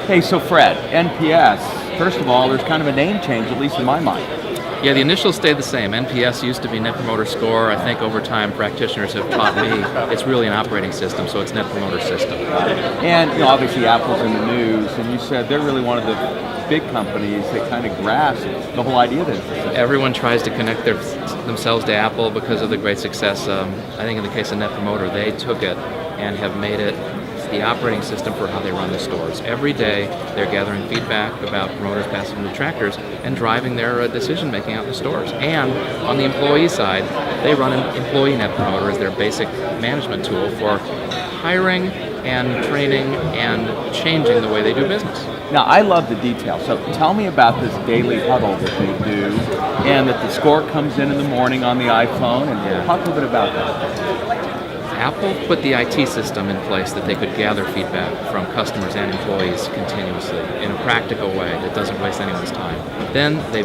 Hey, so Fred, NPS, first of all, there's kind of a name change, at least in my mind. Yeah, the initials stayed the same. NPS used to be Net Promoter Score. I think over time practitioners have taught me it's really an operating system, so it's Net Promoter System. And obviously Apple's in the news, and you said they're really one of the big companies that kind of grasp the whole idea of this. Everyone tries to connect themselves to Apple because of the great success. I think in the case of Net Promoter, they took it and have made it the operating system for how they run the stores. Every day they're gathering feedback about promoters, passive, and detractors and driving their decision making out in the stores. And on the employee side, they run an employee Net Promoter as their basic management tool for hiring and training and changing the way they do business. Now, I love the details. So tell me about this daily huddle that they do, and that the score comes in the morning on the iPhone, and talk a little bit about that. Apple put the IT system in place that they could gather feedback from customers and employees continuously in a practical way that doesn't waste anyone's time. Then they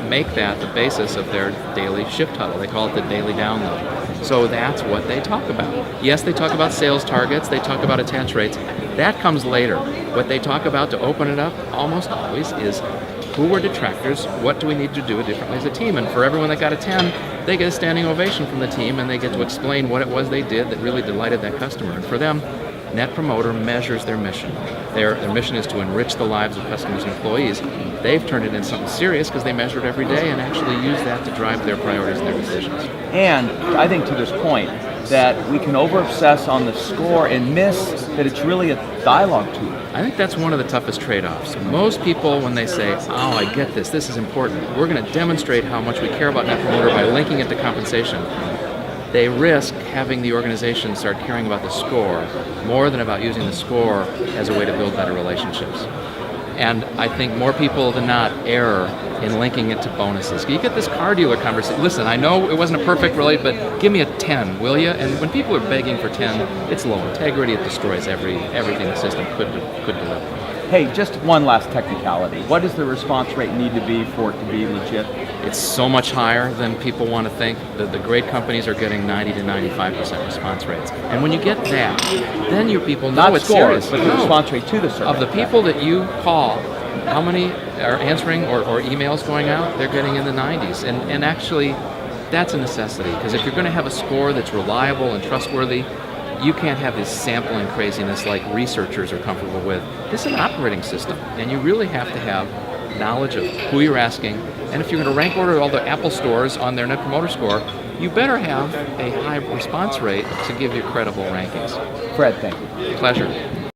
make that the basis of their daily shift huddle. They call it the daily download. So that's what they talk about. Yes, they talk about sales targets, they talk about attach rates. That comes later. What they talk about to open it up almost always is who were detractors, what do we need to do differently as a team? And for everyone that got a 10, they get a standing ovation from the team, and they get to explain what it was they did that really delighted that customer. And for them, Net Promoter measures their mission. Their mission is to enrich the lives of customers and employees. They've turned it into something serious because they measure it every day and actually use that to drive their priorities and their decisions. And I think to this point, that we can over-obsess on the score and miss that it's really a dialogue tool. I think that's one of the toughest trade-offs. Most people, when they say, oh, I get this is important, we're going to demonstrate how much we care about Net Promoter by linking it to compensation, they risk having the organization start caring about the score more than about using the score as a way to build better relationships. And I think more people than not err in linking it to bonuses. You get this car dealer conversation. Listen, I know it wasn't a perfect relate, but give me a 10, will you? And when people are begging for 10, it's low integrity. It destroys everything the system could deliver. Hey, just one last technicality. What does the response rate need to be for it to be legit? It's so much higher than people want to think. The great companies are getting 90 to 95% response rates. And when you get that, then your people know it's serious. But the response rate to the survey. Of the people that you call, how many are answering or emails going out? They're getting in the 90s. And actually, that's a necessity. Because if you're going to have a score that's reliable and trustworthy, you can't have this sampling craziness like researchers are comfortable with. This is an operating system, and you really have to have knowledge of who you're asking. And if you're going to rank order all the Apple stores on their Net Promoter Score, you better have a high response rate to give you credible rankings. Fred, thank you. Pleasure.